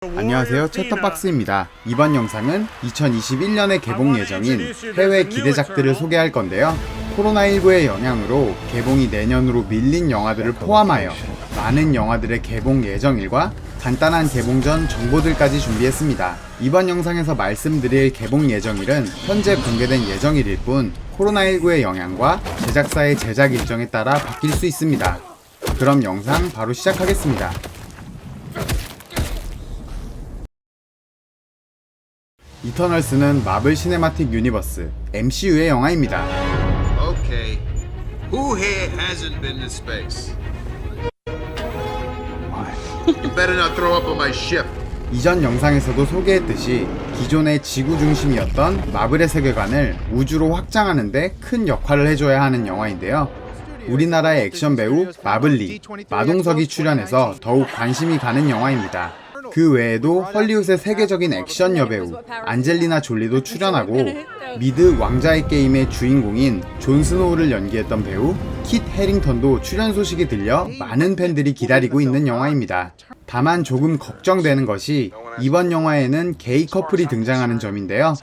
안녕하세요, 챗터박스입니다. 이번 영상은 2021년에 개봉 예정인 해외 기대작들을 소개할 건데요. 코로나19의 영향으로 개봉이 내년으로 밀린 영화들을 포함하여 많은 영화들의 개봉 예정일과 간단한 개봉 전 정보들까지 준비했습니다. 이번 영상에서 말씀드릴 개봉 예정일은 현재 공개된 예정일일 뿐 코로나19의 영향과 제작사의 제작 일정에 따라 바뀔 수 있습니다. 그럼 영상 바로 시작하겠습니다. 이터널스는 마블 시네마틱 유니버스 MCU의 영화입니다. Okay. Who here hasn't been to space? You better not throw up on my ship. 이전 영상에서도 소개했듯이 기존의 지구 중심이었던 마블의 세계관을 우주로 확장하는 데 큰 역할을 해줘야 하는 영화인데요. 우리나라의 액션 배우 마블리, 마동석이 출연해서 더욱 관심이 가는 영화입니다. 그 외에도 헐리우드의 세계적인 액션 여배우 안젤리나 졸리도 출연하고 미드 왕자의 게임의 주인공인 존 스노우를 연기했던 배우 킷 해링턴도 출연 소식이 들려 많은 팬들이 기다리고 있는 영화입니다. 다만 조금 걱정되는 것이 이번 영화에는 게이 커플이 등장하는 점인데요.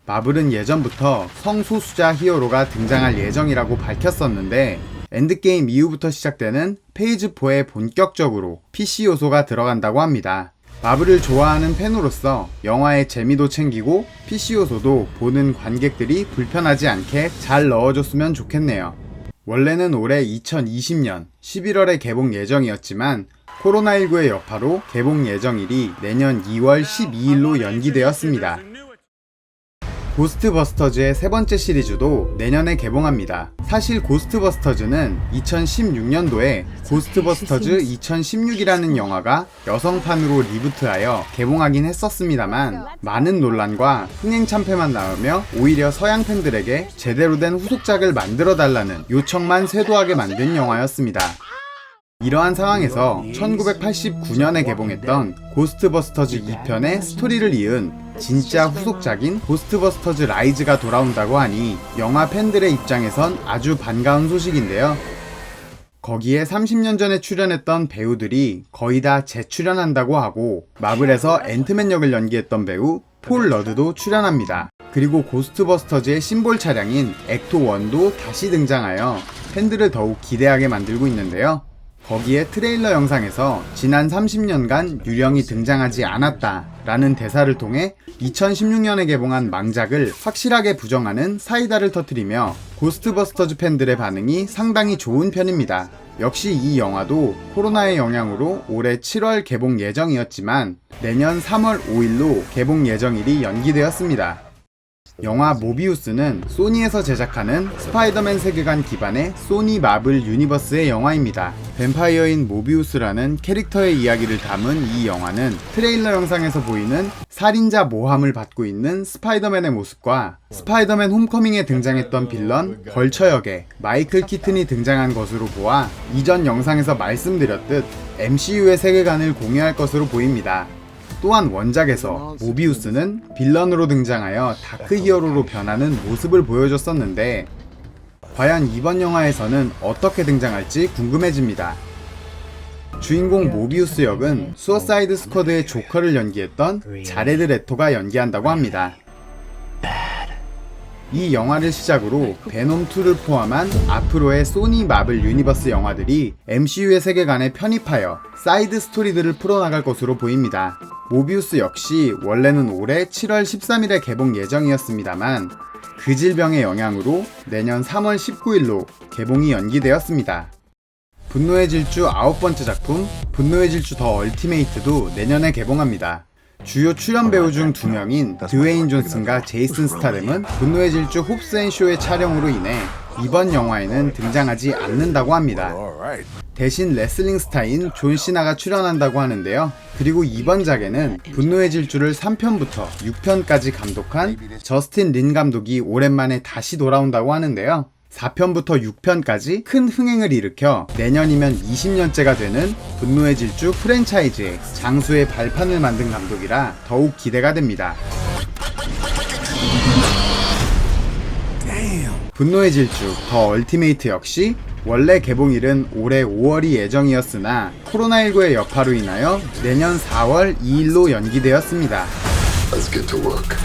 마블은 예전부터 성소수자 히어로가 등장할 예정이라고 밝혔었는데 엔드게임 이후부터 시작되는 페이즈 4에 본격적으로 PC 요소가 들어간다고 합니다. 마블을 좋아하는 팬으로서 영화의 재미도 챙기고 PC 요소도 보는 관객들이 불편하지 않게 잘 넣어줬으면 좋겠네요. 원래는 올해 2020년 11월에 개봉 예정이었지만 코로나19의 여파로 개봉 예정일이 내년 2월 12일로 연기되었습니다. 고스트버스터즈의 세 번째 시리즈도 내년에 개봉합니다. 사실 고스트버스터즈는 2016년도에 고스트버스터즈 2016이라는 영화가 여성판으로 리부트하여 개봉하긴 했었습니다만 많은 논란과 흥행 참패만 나오며 오히려 서양 팬들에게 제대로 된 후속작을 만들어달라는 요청만 쇄도하게 만든 영화였습니다. 이러한 상황에서 1989년에 개봉했던 고스트버스터즈 2편의 스토리를 이은 진짜 후속작인 고스트버스터즈 라이즈가 돌아온다고 하니 영화 팬들의 입장에선 아주 반가운 소식인데요. 거기에 30년 전에 출연했던 배우들이 거의 다 재출연한다고 하고 마블에서 앤트맨 역을 연기했던 배우 폴 러드도 출연합니다. 그리고 고스트버스터즈의 심볼 차량인 엑토1도 다시 등장하여 팬들을 더욱 기대하게 만들고 있는데요. 거기에 트레일러 영상에서 지난 30년간 유령이 등장하지 않았다 라는 대사를 통해 2016년에 개봉한 망작을 확실하게 부정하는 사이다를 터뜨리며 고스트버스터즈 팬들의 반응이 상당히 좋은 편입니다. 역시 이 영화도 코로나의 영향으로 올해 7월 개봉 예정이었지만 내년 3월 5일로 개봉 예정일이 연기되었습니다. 영화 모비우스는 소니에서 제작하는 스파이더맨 세계관 기반의 소니 마블 유니버스의 영화입니다. 뱀파이어인 모비우스라는 캐릭터의 이야기를 담은 이 영화는 트레일러 영상에서 보이는 살인자 모함을 받고 있는 스파이더맨의 모습과 스파이더맨 홈커밍에 등장했던 빌런 벌처 역의 마이클 키튼이 등장한 것으로 보아 이전 영상에서 말씀드렸듯 MCU의 세계관을 공유할 것으로 보입니다. 또한 원작에서 모비우스는 빌런으로 등장하여 다크 히어로로 변하는 모습을 보여줬었는데 과연 이번 영화에서는 어떻게 등장할지 궁금해집니다. 주인공 모비우스 역은 수어사이드 스쿼드의 조커를 연기했던 자레드 레토가 연기한다고 합니다. 이 영화를 시작으로 베놈2를 포함한 앞으로의 소니 마블 유니버스 영화들이 MCU의 세계관에 편입하여 사이드 스토리들을 풀어나갈 것으로 보입니다. 모비우스 역시 원래는 올해 7월 13일에 개봉 예정이었습니다만 그 질병의 영향으로 내년 3월 19일로 개봉이 연기되었습니다. 분노의 질주 9번째 작품 분노의 질주 더 얼티메이트도 내년에 개봉합니다. 주요 출연 배우 중 2명인 드웨인 존슨과 제이슨 스타뎀은 분노의 질주 홉스 앤 쇼의 촬영으로 인해 이번 영화에는 등장하지 않는다고 합니다. 대신 레슬링 스타인 존 시나가 출연한다고 하는데요. 그리고 이번 작에는 분노의 질주를 3편부터 6편까지 감독한 저스틴 린 감독이 오랜만에 다시 돌아온다고 하는데요. 4편부터 6편까지 큰 흥행을 일으켜 내년이면 20년째가 되는 분노의 질주 프랜차이즈의 장수의 발판을 만든 감독이라 더욱 기대가 됩니다. 분노의 질주 더 얼티메이트 역시 원래 개봉일은 올해 5월이 예정이었으나 코로나19의 여파로 인하여 내년 4월 2일로 연기되었습니다. Let's get to work.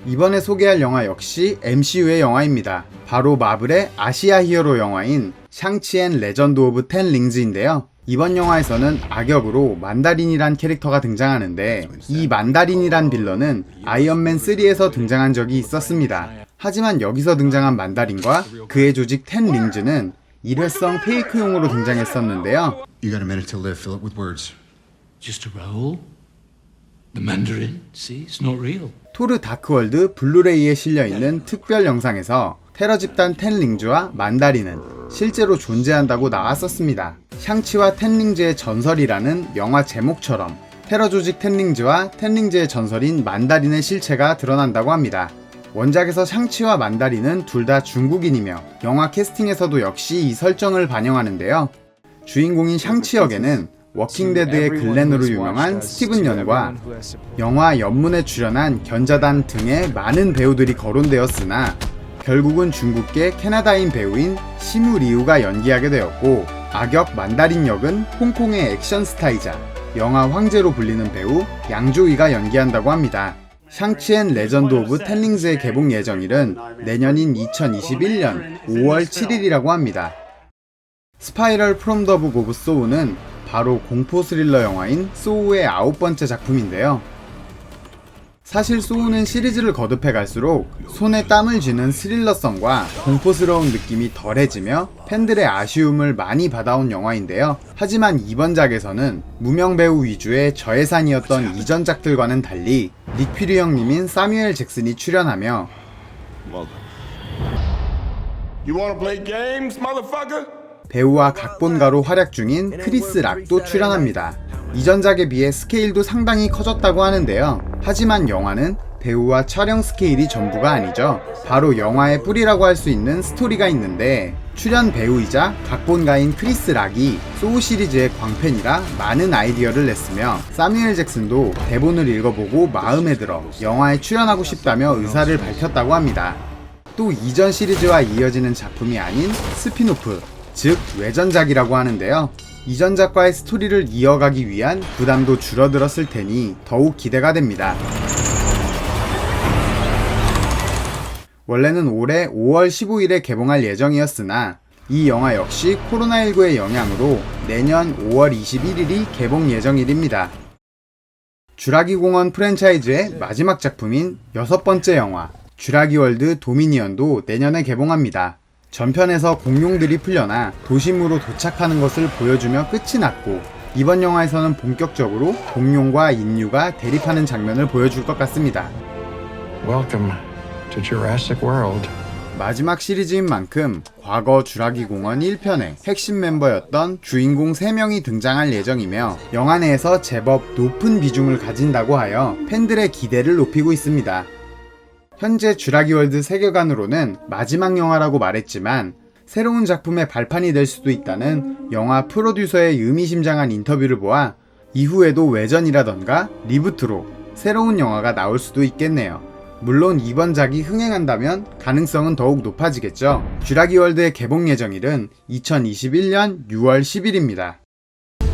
이번에 소개할 영화 역시 MCU의 영화입니다. 바로 마블의 아시아 히어로 영화인 샹치 앤 레전드 오브 텐 링즈인데요. 이번 영화에서는 악역으로 만다린이란 캐릭터가 등장하는데 이 만다린이란 빌런은 아이언맨 3에서 등장한 적이 있었습니다. 하지만 여기서 등장한 만다린과 그의 조직 텐 링즈는 일회성 페이크용으로 등장했었는데요. You got a minute to live. Fill it with words. Just a role? The Mandarin? See, it's not real. 토르 다크월드 블루레이에 실려있는 특별 영상에서 테러 집단 텐 링즈와 만다린은 실제로 존재한다고 나왔었습니다. 샹치와 텐 링즈의 전설이라는 영화 제목처럼 테러 조직 텐 링즈와 텐 링즈의 전설인 만다린의 실체가 드러난다고 합니다. 원작에서 샹치와 만다린은 둘 다 중국인이며 영화 캐스팅에서도 역시 이 설정을 반영하는데요. 주인공인 샹치 역에는 워킹데드의 글렌으로 유명한 스티븐 연과 영화 연문에 출연한 견자단 등의 많은 배우들이 거론되었으나 결국은 중국계 캐나다인 배우인 시무 리우가 연기하게 되었고, 악역 만다린 역은 홍콩의 액션 스타이자 영화 황제로 불리는 배우 양조위가 연기한다고 합니다. 샹치 앤 레전드 오브 텐 링즈의 개봉 예정일은 내년인 2021년 5월 7일이라고 합니다. 스파이럴 프롬 더 북 오브 소우는 바로 공포 스릴러 영화인 소우의 9번째 작품인데요. 사실 소우는 시리즈를 거듭해 갈수록 손에 땀을 쥐는 스릴러성과 공포스러운 느낌이 덜해지며 팬들의 아쉬움을 많이 받아온 영화인데요. 하지만 이번 작에서는 무명 배우 위주의 저예산이었던 이전작들과는 달리 닉 퓨리 형님인 사뮤엘 잭슨이 출연하며 You wanna play games, motherfucker? 배우와 각본가로 활약 중인 크리스 락도 출연합니다. 이전작에 비해 스케일도 상당히 커졌다고 하는데요. 하지만 영화는 배우와 촬영 스케일이 전부가 아니죠. 바로 영화의 뿌리라고 할 수 있는 스토리가 있는데, 출연 배우이자 각본가인 크리스 락이 소우 시리즈의 광팬이라 많은 아이디어를 냈으며 사뮤엘 잭슨도 대본을 읽어보고 마음에 들어 영화에 출연하고 싶다며 의사를 밝혔다고 합니다. 또 이전 시리즈와 이어지는 작품이 아닌 스피노프, 즉 외전작이라고 하는데요. 이전작과의 스토리를 이어가기 위한 부담도 줄어들었을 테니 더욱 기대가 됩니다. 원래는 올해 5월 15일에 개봉할 예정이었으나 이 영화 역시 코로나19의 영향으로 내년 5월 21일이 개봉 예정일입니다. 쥬라기 공원 프랜차이즈의 마지막 작품인 6번째 영화 쥬라기 월드 도미니언도 내년에 개봉합니다. 전편에서 공룡들이 풀려나 도심으로 도착하는 것을 보여주며 끝이 났고, 이번 영화에서는 본격적으로 공룡과 인류가 대립하는 장면을 보여줄 것 같습니다. Welcome to Jurassic World. 마지막 시리즈인 만큼 과거 쥬라기 공원 1편의 핵심 멤버였던 주인공 3명이 등장할 예정이며 영화 내에서 제법 높은 비중을 가진다고 하여 팬들의 기대를 높이고 있습니다. 현재 쥬라기 월드 세계관으로는 마지막 영화라고 말했지만 새로운 작품의 발판이 될 수도 있다는 영화 프로듀서의 의미심장한 인터뷰를 보아 이후에도 외전이라던가 리부트로 새로운 영화가 나올 수도 있겠네요. 물론 이번 작이 흥행한다면 가능성은 더욱 높아지겠죠. 쥬라기 월드의 개봉 예정일은 2021년 6월 10일입니다.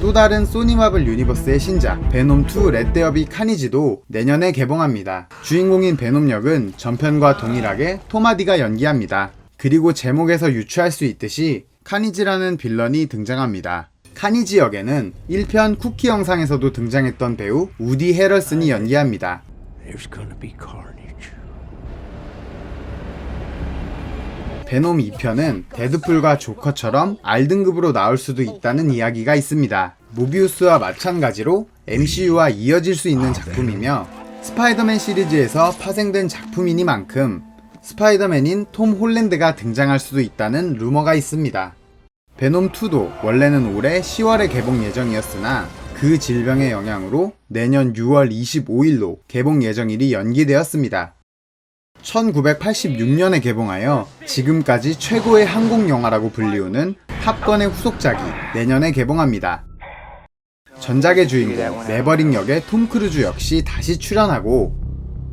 또 다른 소니 마블 유니버스의 신작 베놈2 렛데어비 카니지도 내년에 개봉합니다. 주인공인 베놈 역은 전편과 동일하게 톰 하디가 연기합니다. 그리고 제목에서 유추할 수 있듯이 카니지라는 빌런이 등장합니다. 카니지 역에는 1편 쿠키 영상에서도 등장했던 배우 우디 헤럴슨이 연기합니다. There's gonna be carnage. 베놈 2편은 데드풀과 조커처럼 R등급으로 나올 수도 있다는 이야기가 있습니다. 모비우스와 마찬가지로 MCU와 이어질 수 있는 작품이며 스파이더맨 시리즈에서 파생된 작품이니만큼 스파이더맨인 톰 홀랜드가 등장할 수도 있다는 루머가 있습니다. 베놈2도 원래는 올해 10월에 개봉 예정이었으나 그 질병의 영향으로 내년 6월 25일로 개봉 예정일이 연기되었습니다. 1986년에 개봉하여 지금까지 최고의 항공 영화라고 불리우는 탑건의 후속작이 내년에 개봉합니다. 전작의 주인공 매버릭 역의 톰 크루즈 역시 다시 출연하고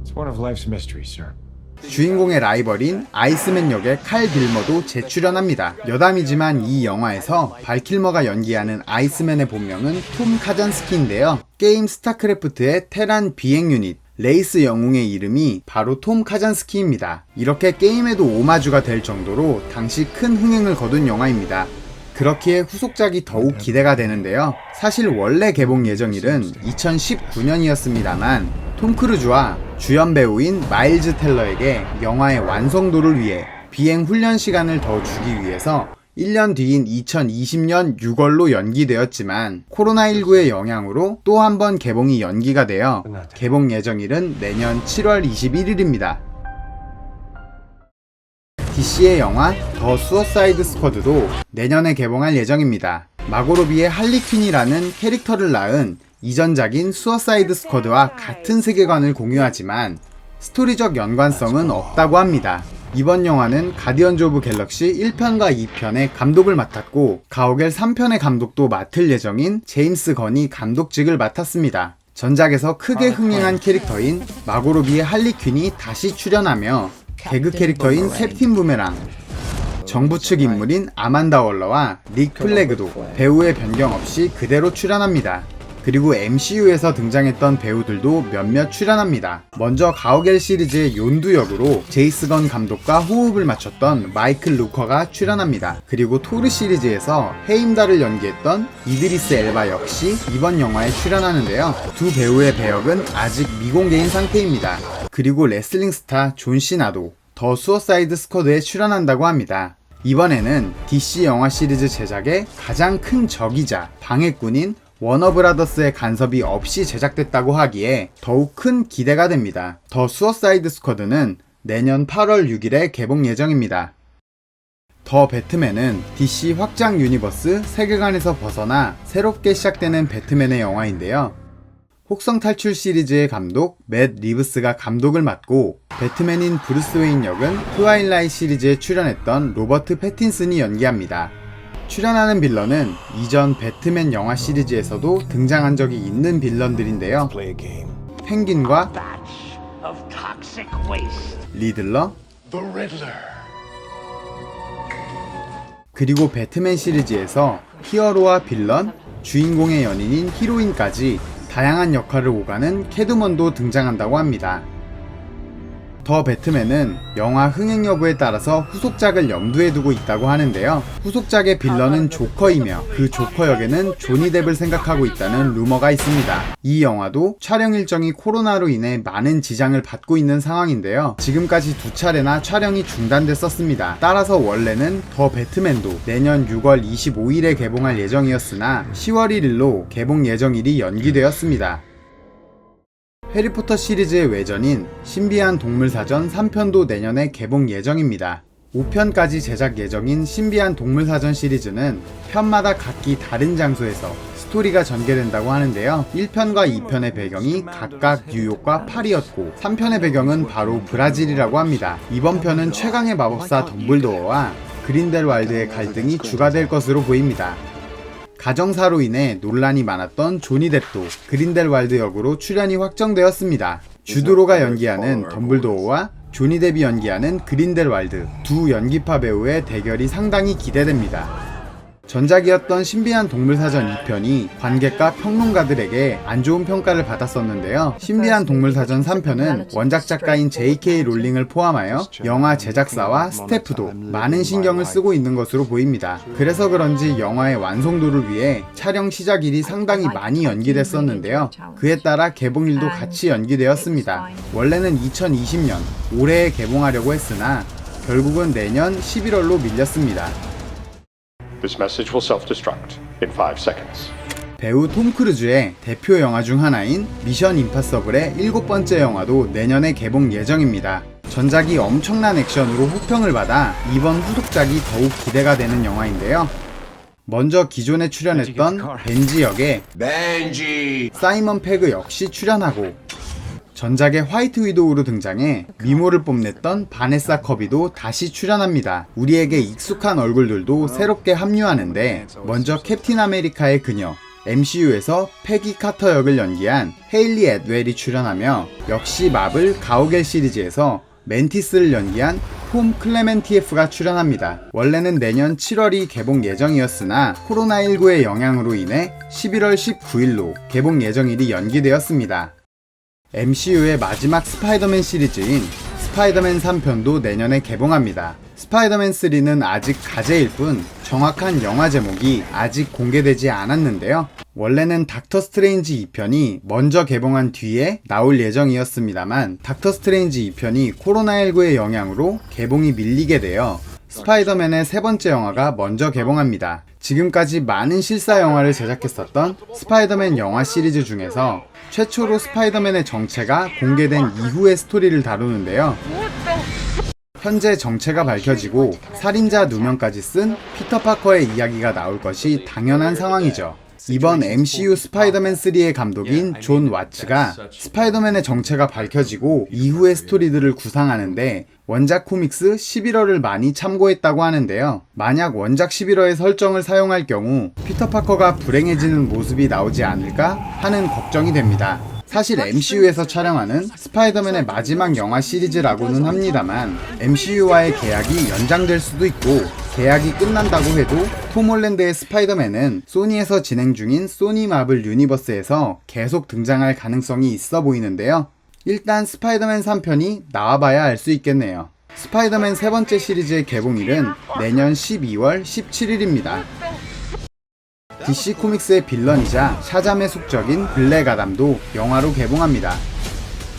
It's one of life's mysteries, sir. 주인공의 라이벌인 아이스맨 역의 칼 빌머도 재출연합니다. 여담이지만 이 영화에서 발 킬머가 연기하는 아이스맨의 본명은 톰 카잔스키인데요. 게임 스타크래프트의 테란 비행 유닛 레이스 영웅의 이름이 바로 톰 카잔스키입니다. 이렇게 게임에도 오마주가 될 정도로 당시 큰 흥행을 거둔 영화입니다. 그렇기에 후속작이 더욱 기대가 되는데요. 사실 원래 개봉 예정일은 2019년이었습니다만 톰 크루즈와 주연 배우인 마일즈 텔러에게 영화의 완성도를 위해 비행 훈련 시간을 더 주기 위해서 1년 뒤인 2020년 6월로 연기되었지만 코로나19의 영향으로 또 한 번 개봉이 연기가 되어 개봉 예정일은 내년 7월 21일입니다. DC의 영화 더 수어사이드 스쿼드도 내년에 개봉할 예정입니다. 마고로비의 할리퀸이라는 캐릭터를 낳은 이전작인 수어사이드 스쿼드와 같은 세계관을 공유하지만 스토리적 연관성은 없다고 합니다. 이번 영화는 가디언즈 오브 갤럭시 1편과 2편의 감독을 맡았고 가오갤 3편의 감독도 맡을 예정인 제임스 건이 감독직을 맡았습니다. 전작에서 크게 흥행한 캐릭터인 마고로비의 할리퀸이 다시 출연하며 개그 캐릭터인 캡틴 부메랑, 정부 측 인물인 아만다 월러와 릭 플래그도 배우의 변경 없이 그대로 출연합니다. 그리고 MCU에서 등장했던 배우들도 몇몇 출연합니다. 먼저 가오갤 시리즈의 욘두 역으로 제이스 건 감독과 호흡을 맞췄던 마이클 루커가 출연합니다. 그리고 토르 시리즈에서 헤임달을 연기했던 이드리스 엘바 역시 이번 영화에 출연하는데요. 두 배우의 배역은 아직 미공개인 상태입니다. 그리고 레슬링 스타 존 시나도 더 수어사이드 스쿼드에 출연한다고 합니다. 이번에는 DC 영화 시리즈 제작의 가장 큰 적이자 방해꾼인 워너브라더스의 간섭이 없이 제작됐다고 하기에 더욱 큰 기대가 됩니다. 더 수어사이드 스쿼드는 내년 8월 6일에 개봉 예정입니다. 더 배트맨은 DC 확장 유니버스 세계관에서 벗어나 새롭게 시작되는 배트맨의 영화인데요. 혹성 탈출 시리즈의 감독 맷 리브스가 감독을 맡고 배트맨인 브루스 웨인 역은 트와일라이트 시리즈에 출연했던 로버트 패틴슨이 연기합니다. 출연하는 빌런은 이전 배트맨 영화 시리즈에서도 등장한 적이 있는 빌런들인데요. 펭귄과 리들러, 그리고 배트맨 시리즈에서 히어로와 빌런, 주인공의 연인인 히로인까지 다양한 역할을 오가는 캐드먼도 등장한다고 합니다. 더 배트맨은 영화 흥행 여부에 따라서 후속작을 염두에 두고 있다고 하는데요. 후속작의 빌런은 조커이며 그 조커 역에는 조니 뎁을 생각하고 있다는 루머가 있습니다. 이 영화도 촬영 일정이 코로나로 인해 많은 지장을 받고 있는 상황인데요. 지금까지 2차례나 촬영이 중단됐었습니다. 따라서 원래는 더 배트맨도 내년 6월 25일에 개봉할 예정이었으나 10월 1일로 개봉 예정일이 연기되었습니다. 해리포터 시리즈의 외전인 신비한 동물사전 3편도 내년에 개봉 예정입니다. 5편까지 제작 예정인 신비한 동물사전 시리즈는 편마다 각기 다른 장소에서 스토리가 전개된다고 하는데요. 1편과 2편의 배경이 각각 뉴욕과 파리였고 3편의 배경은 바로 브라질이라고 합니다. 이번 편은 최강의 마법사 덤블도어와 그린델왈드의 갈등이 주가 될 것으로 보입니다. 가정사로 인해 논란이 많았던 조니 뎁도 그린델왈드 역으로 출연이 확정되었습니다. 주드로가 연기하는 덤블도어와 조니 뎁이 연기하는 그린델왈드 두 연기파 배우의 대결이 상당히 기대됩니다. 전작이었던 신비한 동물사전 2편이 관객과 평론가들에게 안 좋은 평가를 받았었는데요. 신비한 동물사전 3편은 원작 작가인 J.K. 롤링을 포함하여 영화 제작사와 스태프도 많은 신경을 쓰고 있는 것으로 보입니다. 그래서 그런지 영화의 완성도를 위해 촬영 시작일이 상당히 많이 연기됐었는데요. 그에 따라 개봉일도 같이 연기되었습니다. 원래는 2020년 올해에 개봉하려고 했으나 결국은 내년 11월로 밀렸습니다. This message will self-destruct in 5 seconds. 배우 톰 크루즈의 대표 영화 중 하나인 미션 임파서블의 7번째 영화도 내년에 개봉 예정입니다. 전작이 엄청난 액션으로 호평을 받아 이번 후속작이 더욱 기대가 되는 영화인데요. 먼저 기존에 출연했던 벤지 역의 사이먼 페그 역시 출연하고 전작의 화이트 위도우로 등장해 미모를 뽐냈던 바네사 커비도 다시 출연합니다. 우리에게 익숙한 얼굴들도 새롭게 합류하는데 먼저 캡틴 아메리카의 그녀, MCU에서 패기 카터 역을 연기한 헤일리 애드웰이 출연하며 역시 마블 가오갤 시리즈에서 멘티스를 연기한 톰 클레멘티에프가 출연합니다. 원래는 내년 7월이 개봉 예정이었으나 코로나19의 영향으로 인해 11월 19일로 개봉 예정일이 연기되었습니다. MCU의 마지막 스파이더맨 시리즈인 스파이더맨 3편도 내년에 개봉합니다. 스파이더맨 3는 아직 가제일 뿐 정확한 영화 제목이 아직 공개되지 않았는데요. 원래는 닥터 스트레인지 2편이 먼저 개봉한 뒤에 나올 예정이었습니다만 닥터 스트레인지 2편이 코로나19의 영향으로 개봉이 밀리게 되어 스파이더맨의 세 번째 영화가 먼저 개봉합니다. 지금까지 많은 실사 영화를 제작했었던 스파이더맨 영화 시리즈 중에서 최초로 스파이더맨의 정체가 공개된 이후의 스토리를 다루는데요. 현재 정체가 밝혀지고 살인자 누명까지 쓴 피터 파커의 이야기가 나올 것이 당연한 상황이죠. 이번 MCU 스파이더맨 3의 감독인 존 와츠가 스파이더맨의 정체가 밝혀지고 이후의 스토리들을 구상하는데 원작 코믹스 11화를 많이 참고했다고 하는데요. 만약 원작 11화의 설정을 사용할 경우 피터 파커가 불행해지는 모습이 나오지 않을까 하는 걱정이 됩니다. 사실 MCU에서 촬영하는 스파이더맨의 마지막 영화 시리즈라고는 합니다만 MCU와의 계약이 연장될 수도 있고 계약이 끝난다고 해도 톰 홀랜드의 스파이더맨은 소니에서 진행 중인 소니 마블 유니버스에서 계속 등장할 가능성이 있어 보이는데요. 일단 스파이더맨 3편이 나와봐야 알 수 있겠네요. 스파이더맨 세 번째 시리즈의 개봉일은 내년 12월 17일입니다. DC 코믹스의 빌런이자 샤잠의 숙적인 블랙 아담도 영화로 개봉합니다.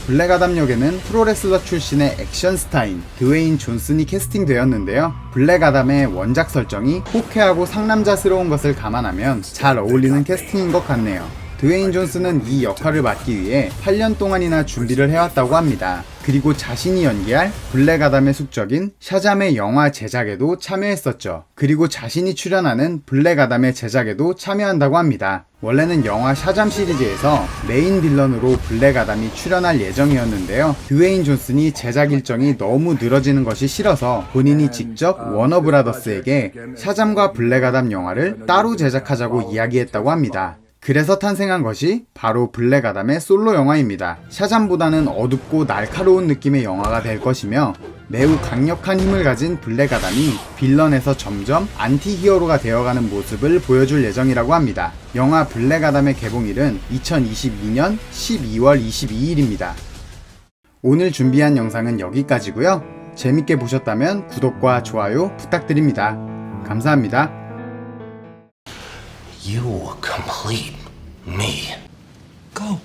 블랙 아담 역에는 프로레슬러 출신의 액션 스타인 드웨인 존슨이 캐스팅되었는데요. 블랙 아담의 원작 설정이 호쾌하고 상남자스러운 것을 감안하면 잘 어울리는 캐스팅인 것 같네요. 드웨인 존슨은 이 역할을 맡기 위해 8년 동안이나 준비를 해왔다고 합니다. 그리고 자신이 연기할 블랙 아담의 숙적인 샤잠의 영화 제작에도 참여했었죠. 그리고 자신이 출연하는 블랙 아담의 제작에도 참여한다고 합니다. 원래는 영화 샤잠 시리즈에서 메인 빌런으로 블랙 아담이 출연할 예정이었는데요. 드웨인 존슨이 제작 일정이 너무 늘어지는 것이 싫어서 본인이 직접 워너브라더스에게 샤잠과 블랙 아담 영화를 따로 제작하자고 이야기했다고 합니다. 그래서 탄생한 것이 바로 블랙 아담의 솔로 영화입니다. 샤잠보다는 어둡고 날카로운 느낌의 영화가 될 것이며 매우 강력한 힘을 가진 블랙 아담이 빌런에서 점점 안티 히어로가 되어가는 모습을 보여줄 예정이라고 합니다. 영화 블랙 아담의 개봉일은 2022년 12월 22일입니다. 오늘 준비한 영상은 여기까지고요. 재밌게 보셨다면 구독과 좋아요 부탁드립니다. 감사합니다. You complete me. Go.